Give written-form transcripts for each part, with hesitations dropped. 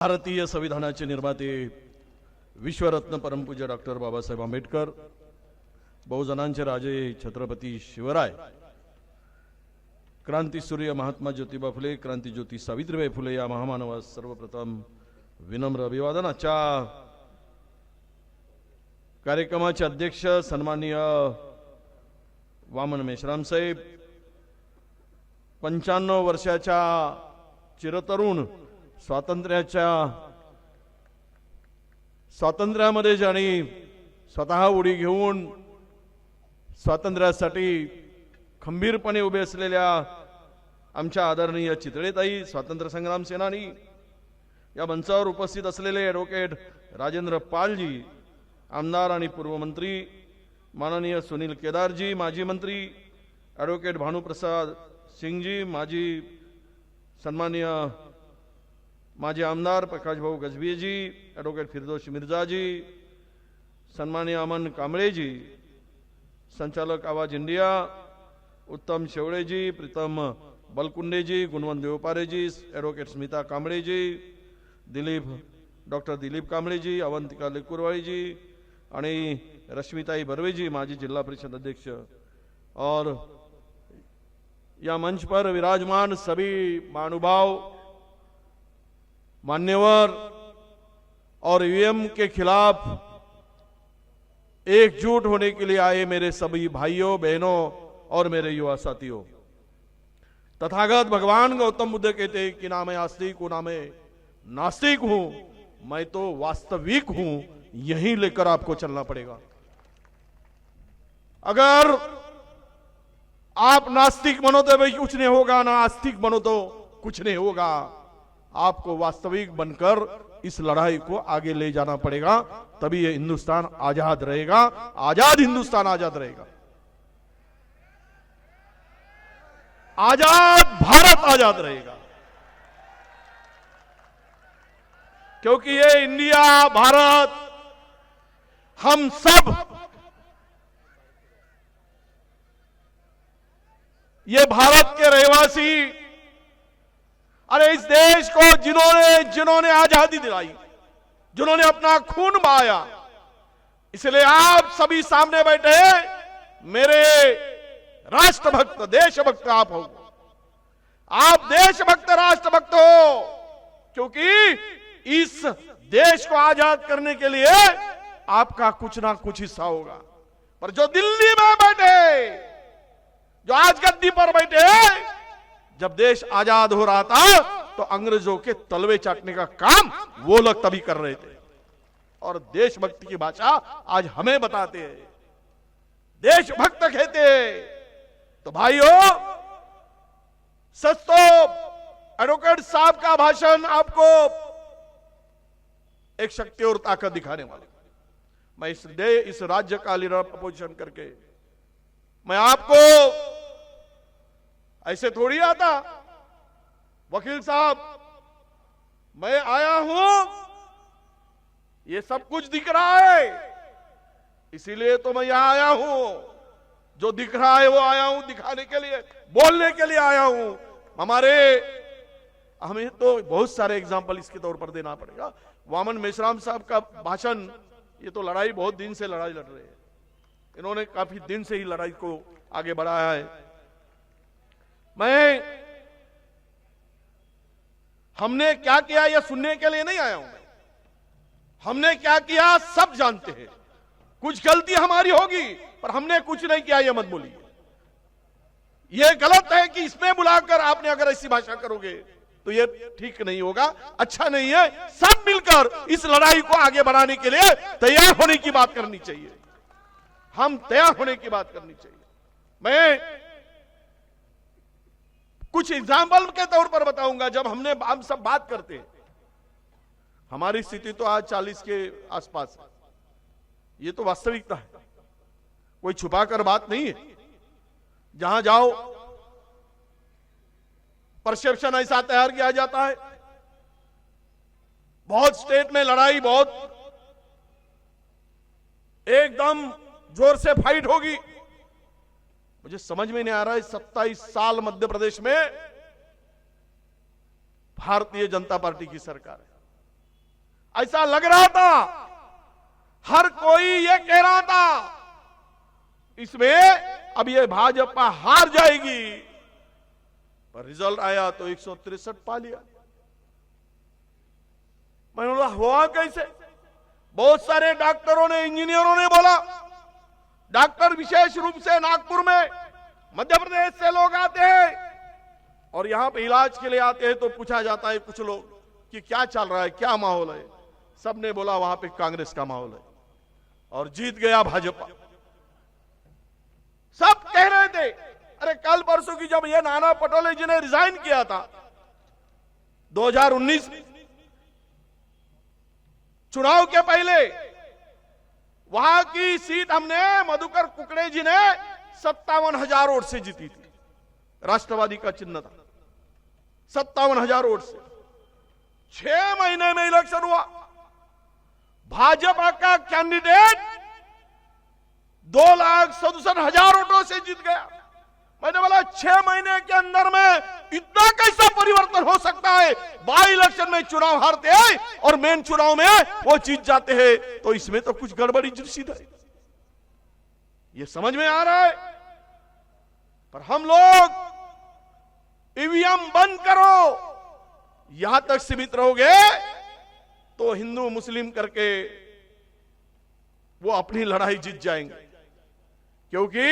भारतीय संविधानाचे निर्माते विश्वरत्न परमपूज्य डॉक्टर बाबासाहेब आंबेडकर, बहुजनांचे राजे छत्रपती शिवराय, क्रांतीसूर्य महात्मा ज्योतिबा फुले, क्रांतीज्योती सावित्रीबाई फुले या महामानवास सर्वप्रथम विनम्र अभिवादन। आजच्या कार्यक्रमाचे अध्यक्ष सन्माननीय वामन मेश्राम साहेब, 95 वर्षाच्या चिरतरुण स्वातंत्र्यामध्ये ज्यांनी स्वतः उडी घेऊन स्वातंत्र्यासाठी खंबीरपणे उभे असलेल्या आमच्या आदरणीय चितळेताई, स्वातंत्र्य संग्राम सेनानी, या मंचावर उपस्थित असलेले ॲडव्होकेट राजेंद्र पालजी, आमदार आणि पूर्व मंत्री माननीय सुनील केदारजी, माजी मंत्री ॲडव्होकेट भानुप्रसाद सिंगजी, माजी सन्माननीय माजी आमदार प्रकाश भाऊ गजबीजी, ॲडव्होकेट फिरदौस मिर्जाजी, सन्माननीय अमन कांबळेजी, संचालक आवाज इंडिया उत्तम शेवळेजी, प्रीतम बलकुंडेजी, गुणवंत देवपारेजी, ॲडव्होकेट स्मिता कांबळेजी, डॉक्टर दिलीप कांबळेजी, अवंतिका लेकुरवाळीजी आणि रश्मिताई बर्वेजी, माजी जिला परिषद अध्यक्ष, और या मंच पर विराजमान सभी महानुभाव, मान्यवर और ईवीएम के खिलाफ एकजुट होने के लिए आए मेरे सभी भाइयों बहनों और मेरे युवा साथियों, तथागत भगवान गौतम बुद्ध कहते हैं कि ना मैं आस्तिक हूं ना मैं नास्तिक हूं, मैं तो वास्तविक हूं। यही लेकर आपको चलना पड़ेगा। अगर आप नास्तिक बनो तो भाई कुछ नहीं होगा, ना आस्तिक बनो तो कुछ नहीं होगा। आपको वास्तविक बनकर इस लड़ाई को आगे ले जाना पड़ेगा, तभी ये हिंदुस्तान आजाद रहेगा, आजाद हिंदुस्तान आजाद रहेगा, आजाद भारत आजाद रहेगा। क्योंकि ये इंडिया, भारत, हम सब ये भारत के रहवासी, अरे इस देश को जिन्होंने आजादी दिलाई, जिन्होंने अपना खून बहाया, इसलिए आप सभी सामने बैठे मेरे राष्ट्रभक्त देशभक्त आप हो। आप देशभक्त राष्ट्रभक्त हो, क्योंकि इस देश को आजाद करने के लिए आपका कुछ ना कुछ हिस्सा होगा। पर जो दिल्ली में बैठे, जो आज गद्दी पर बैठे, जब देश आजाद हो रहा था तो अंग्रेजों के तलवे चाटने का काम वो लोग तभी कर रहे थे, और देशभक्ति की भाषा आज हमें बताते हैं, देशभक्त कहते हैं। तो भाइयों, सच तो एडवोकेट साहब का भाषण आपको एक शक्ति और ताकत दिखाने वाले। मैं इस राज्य का लीडर अपोजिशन करके मैं आपको ऐसे थोड़ी आता, वकील साहब मैं आया हूं, ये सब कुछ दिख रहा है, इसीलिए तो मैं यहां आया हूं। जो दिख रहा है वो आया हूं दिखाने के लिए, बोलने के लिए आया हूं। हमें तो बहुत सारे एग्जाम्पल इसके तौर पर देना पड़ेगा। वामन मेश्राम साहब का भाषण, ये तो लड़ाई बहुत दिन से लड़ाई लड़ रहे हैं, इन्होंने काफी दिन से ही लड़ाई को आगे बढ़ाया है। हमने क्या किया यह सुनने के लिए नहीं आया हूं मैं। हमने क्या किया सब जानते हैं। कुछ गलती हमारी होगी, पर हमने कुछ नहीं किया यह मत बोलिए। यह गलत है कि इसमें बुलाकर आपने अगर ऐसी भाषा करोगे तो यह ठीक नहीं होगा, अच्छा नहीं है। सब मिलकर इस लड़ाई को आगे बढ़ाने के लिए तैयार होने की बात करनी चाहिए। हम तैयार होने की बात करनी चाहिए। मैं कुछ एग्जाम्पल के तौर पर बताऊंगा। जब हम सब बात करते हैं, हमारी स्थिति तो आज 40 के आसपास है, ये तो वास्तविकता है, कोई छुपाकर बात नहीं है। जहां जाओ परसेप्शन ऐसा तैयार किया जाता है, बहुत स्टेट में लड़ाई बहुत एकदम जोर से फाइट होगी। मुझे समझ में नहीं आ रहा है, 27 साल मध्य प्रदेश में भारतीय जनता पार्टी की सरकार है। ऐसा लग रहा था, हर कोई ये कह रहा था इसमें अब ये भाजपा हार जाएगी, पर रिजल्ट आया तो 163 पा लिया। मैंने बोला हुआ कैसे? बहुत सारे डॉक्टरों ने, इंजीनियरों ने बोला, डॉक्टर विशेष रूप से नागपुर में मध्य प्रदेश से लोग आते हैं और यहां पे इलाज के लिए आते हैं, तो पूछा जाता है कुछ लोग कि क्या चल रहा है, क्या माहौल है? सबने बोला वहां पे कांग्रेस का माहौल है और जीत गया भाजपा। सब कह रहे थे, अरे कल परसों की जब ये नाना पटोले जी ने रिजाइन किया था 2019 में, चुनाव के पहले वहां की सीट हमने मधुकर कुकड़े जी ने 57,000 वोट से जीती थी, राष्ट्रवादी का चिन्ह था, 57,000 वोट से। 6 महीने में इलेक्शन हुआ, भाजपा का कैंडिडेट 2,67,000 वोटों से जीत गया। मैंने बोला 6 महीने के अंदर में इतना कैसा परिवर्तन हो सकता है? बाई इलेक्शन में चुनाव हारते हैं और मेन चुनाव में वो जीत जाते हैं, तो इसमें तो कुछ गड़बड़ी दृष्टित है, ये समझ में आ रहा है। पर हम लोग ईवीएम बंद करो यहां तक सीमित रहोगे तो हिंदू मुस्लिम करके वो अपनी लड़ाई जीत जाएंगे, क्योंकि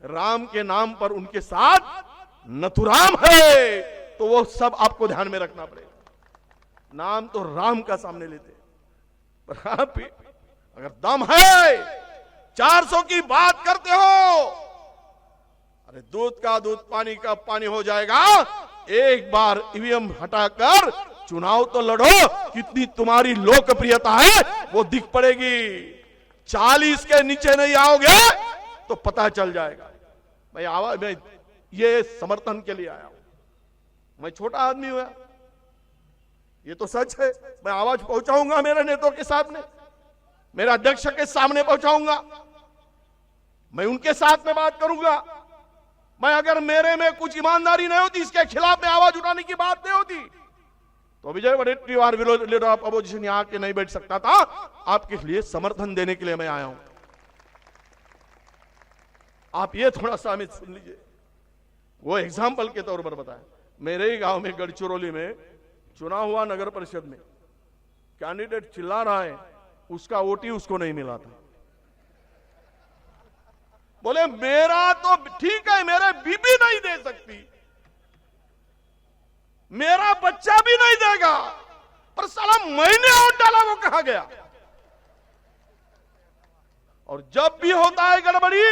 राम के नाम पर उनके साथ नथुराम है, तो वो सब आपको ध्यान में रखना पड़ेगा। नाम तो राम का सामने लेते हैं, पर आप अगर दम है 400 की बात करते हो, अरे दूध का दूध पानी का पानी हो जाएगा। एक बार ईवीएम हटाकर चुनाव तो लड़ो, कितनी तुम्हारी लोकप्रियता है वो दिख पड़ेगी। 40 के नीचे नहीं आओगे तो पता चल जाएगा। मैं ये समर्थन के लिए आया हूं, मैं छोटा आदमी हुआ, ये तो सच है। मैं आवाज पहुंचाऊंगा मेरे नेताओं के सामने, मेरे अध्यक्ष के सामने पहुंचाऊंगा, मैं उनके साथ में बात करूंगा। मैं अगर मेरे में कुछ ईमानदारी नहीं होती, इसके खिलाफ में आवाज उठाने की बात नहीं होती, तो विजय वडेट्टीवार लीडर ऑफ अपोजिशन यहां के नहीं बैठ सकता था। आपके लिए समर्थन देने के लिए मैं आया हूं। आप ये थोड़ा सा हमें सुन लीजिए, वो एग्जाम्पल के तौर पर बताएं। मेरे ही गांव में गढ़चिरौली में चुनाव हुआ, नगर परिषद में कैंडिडेट चिल्ला रहा है, उसका वोट ही उसको नहीं मिला था। बोले मेरा तो ठीक है, मेरे बीबी नहीं दे सकती, मेरा बच्चा भी नहीं देगा, पर साला मैंने वोट डाला वो कहां गया? और जब भी होता है गड़बड़ी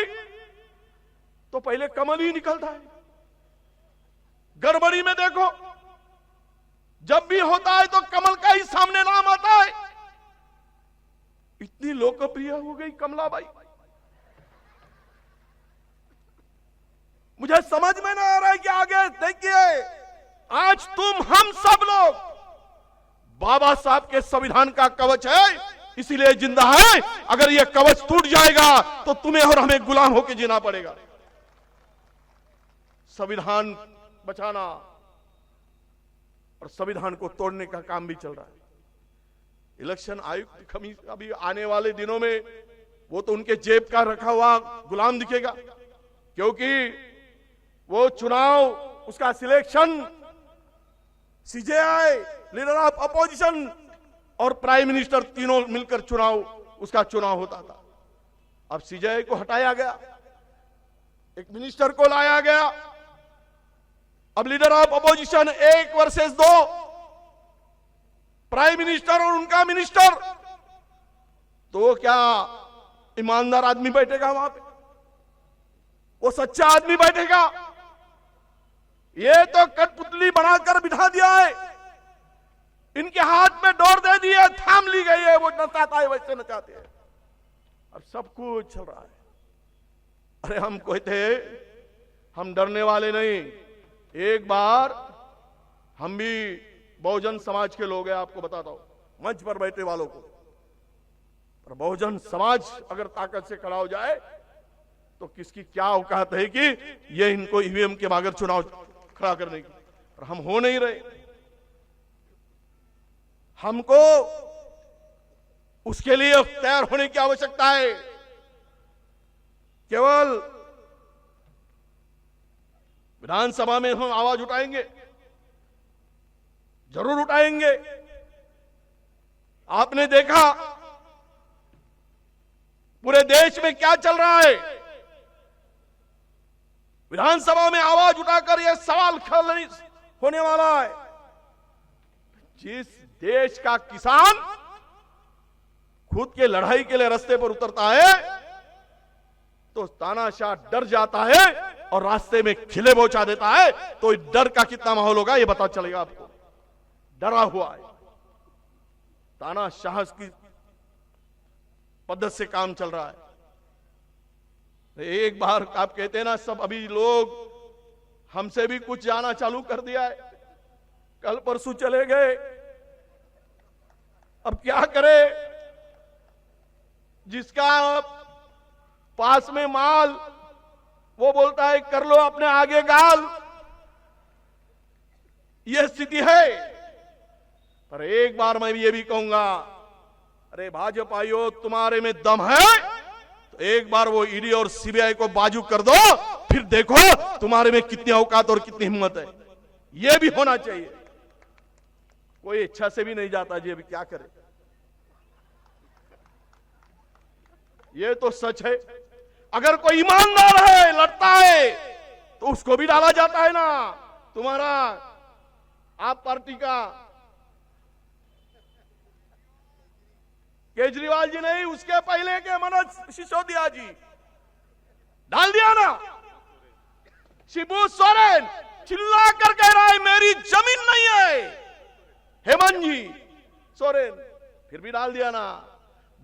तो पहले कमल ही निकलता है। गड़बड़ी में देखो, जब भी होता है तो कमल का ही सामने नाम आता है। इतनी लोकप्रिय हो गई कमलाबाई, मुझे समझ में ना आ रहा है कि आगे देखिए, आज तुम हम सब लोग बाबा साहब के संविधान का कवच है, इसीलिए जिंदा है। अगर यह कवच टूट जाएगा तो तुम्हें और हमें गुलाम होकर जीना पड़ेगा। संविधान बचाना और संविधान को तोड़ने का काम भी चल रहा है। इलेक्शन आयुक्त अभी आने वाले दिनों में वो तो उनके जेब का रखा हुआ गुलाम दिखेगा, क्योंकि वो चुनाव, उसका selection CJI, leader of opposition और प्राइम मिनिस्टर तीनों मिलकर चुनाव, उसका चुनाव होता था। अब सीजेआई को हटाया गया, एक मिनिस्टर को लाया गया। अब leader of opposition 1 versus 2, prime minister और उनका मिनिस्टर, तो क्या ईमानदार आदमी बैठेगा वहां पे? वो सच्चा आदमी बैठेगा? ये तो कठपुतली बनाकर बिठा दिया है, इनके हाथ में डोर दे दी है, थाम ली गई है, वो नचाता है वैसे नचाते हैं। अब सब कुछ चल रहा है। अरे हम कहते हम डरने वाले नहीं। एक बार हम भी बहुजन समाज के लोग हैं, आपको बताता हूं, मंच पर बैठे वालों को, पर बहुजन समाज अगर ताकत से खड़ा हो जाए तो किसकी क्या औकात है कि ये इनको ईवीएम के बगैर चुनाव खड़ा करने की। पर हम हो नहीं रहे। हमको उसके लिए तैयार होने की आवश्यकता है। केवल विधानसभा में हम आवाज उठाएंगे, जरूर उठाएंगे। आपने देखा पूरे देश में क्या चल रहा है। विधानसभा में आवाज उठाकर यह सवाल खड़ा होने वाला है, जिस देश का किसान खुद के लड़ाई के लिए रास्ते पर उतरता है तो तानाशाह डर जाता है और रास्ते में खिले पहुंचा देता है, तो डर का कितना माहौल होगा यह पता चलेगा आपको। डरा हुआ है, तानाशाह की पद्धति से काम चल रहा है। एक बार आप कहते हैं ना, सब अभी लोग हमसे भी कुछ जाना चालू कर दिया है, कल परसों चले गए, अब क्या करे। जिसका पास में माल वो बोलता है कर लो अपने आगे गाल, यह स्थिति है। पर एक बार मैं ये भी कहूंगा, अरे भाजपाइयों तुम्हारे में दम है तो एक बार वो ईडी और सीबीआई को बाजू कर दो, फिर देखो तुम्हारे में कितनी औकात और कितनी हिम्मत है। यह भी होना चाहिए। कोई इच्छा से भी नहीं जाता जी, अभी क्या करे। ये तो सच है। अगर कोई ईमानदार है, लड़ता है, तो उसको भी डाला जाता है ना। तुम्हारा आप पार्टी का केजरीवाल जी नहीं, उसके पहले के मनोज सिसोदिया जी डाल दिया ना। शिबू सोरेन चिल्ला कर कह रहा है मेरी जमीन नहीं है। हेमंत जी सोरेन फिर भी डाल दिया ना।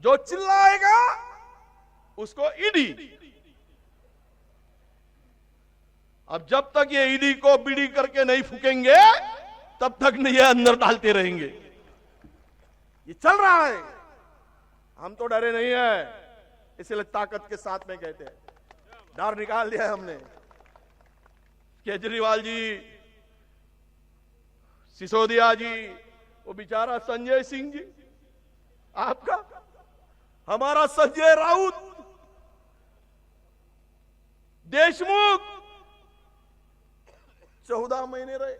जो चिल्लाएगा उसको ईडी। अब जब तक ये ईडी को बीड़ी करके नहीं फूकेंगे तब तक नहीं, ये अंदर डालते रहेंगे। ये चल रहा है। हम तो डरे नहीं है, इसलिए ताकत के साथ में कहते हैं। डर निकाल दिया है हमने। केजरीवाल जी, सिसोदिया जी, वो बेचारा संजय सिंह जी, आपका हमारा संजय राउत, देशमुख 14 महीने रहे,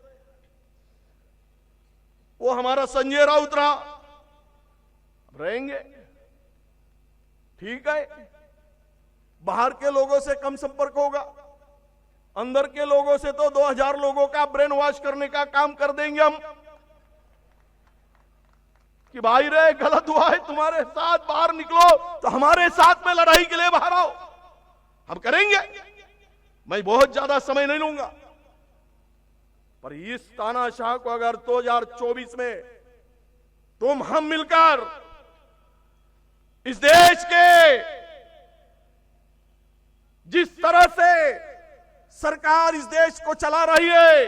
वो हमारा संजय राउत रहा, रहेंगे। ठीक है, बाहर के लोगों से कम संपर्क होगा, अंदर के लोगों से तो 2000 लोगों का ब्रेन वॉश करने का काम कर देंगे हम कि भाई रे गलत हुआ है तुम्हारे साथ, बाहर निकलो, तो हमारे साथ में लड़ाई के लिए बाहर आओ। हम करेंगे, मैं बहुत ज्यादा समय नहीं लूंगा। पर इस तानाशाह को अगर 2024 में तुम हम मिलकर इस देश के जिस तरह से सरकार इस देश को चला रही है,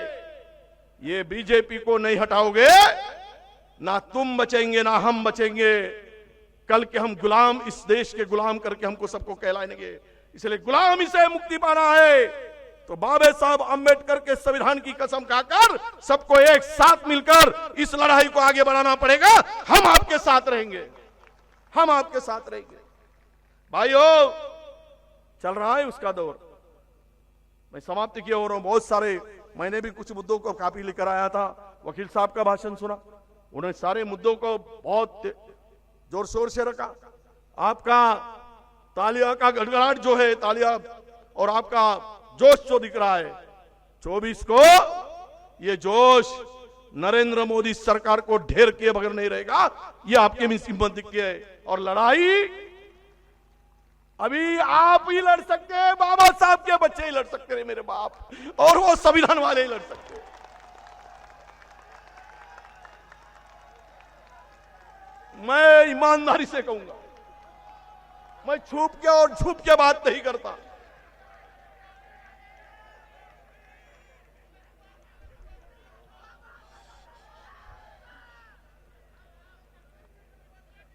ये बीजेपी को नहीं हटाओगे, ना तुम बचेंगे ना हम बचेंगे। कल के हम गुलाम, इस देश के गुलाम करके हमको सबको कहलाएंगे। इसलिए गुलामी से मुक्ति पाना है तो बाबा साहब अंबेडकर के संविधान की कसम खाकर सबको एक साथ मिलकर इस लड़ाई को आगे बढ़ाना पड़ेगा। हम आपके साथ रहेंगे, हम आपके साथ रहेंगे। भाइयों, चल रहा है उसका दौर। मैं समाप्ति की ओर हूं। बहुत सारे, मैंने भी कुछ मुद्दों को कापी लेकर आया था, वकील साहब का भाषण सुना, उन्होंने सारे मुद्दों को बहुत जोर शोर से रखा। आपका तालिया का गड़गड़ाहट जो है, तालिया और आपका जोश जो दिख रहा है 24 को, ये जोश नरेंद्र मोदी सरकार को ढेर किए बगैर नहीं रहेगा। ये आपके में हिम्मत दिखती है। और लड़ाई अभी आप ही लड़ सकते हैं, बाबा साहब के बच्चे ही लड़ सकते हैं, मेरे बाप, और वो संविधान वाले ही लड़ सकते हैं। मैं ईमानदारी से कहूंगा, मैं छुप के और झुप के बात नहीं करता।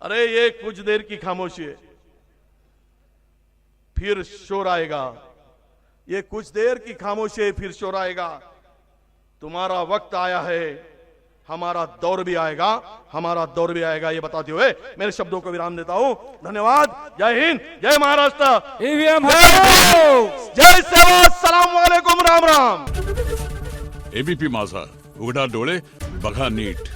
अरे ये कुछ देर की खामोशी है, फिर शोर आएगा। ये कुछ देर की खामोशी है, फिर शोर आएगा। तुम्हारा वक्त आया है हमारा दौर भी आएगा, हमारा दौर भी आएगा, ये बताते हुए मेरे शब्दों को विराम देता हूं। धन्यवाद। जय हिंद, जय महाराष्ट्र, ईवीएम जय सेवा, सलाम वालेकुम, राम राम। एबीपी माझा, उघडा डोळे बघा नीट।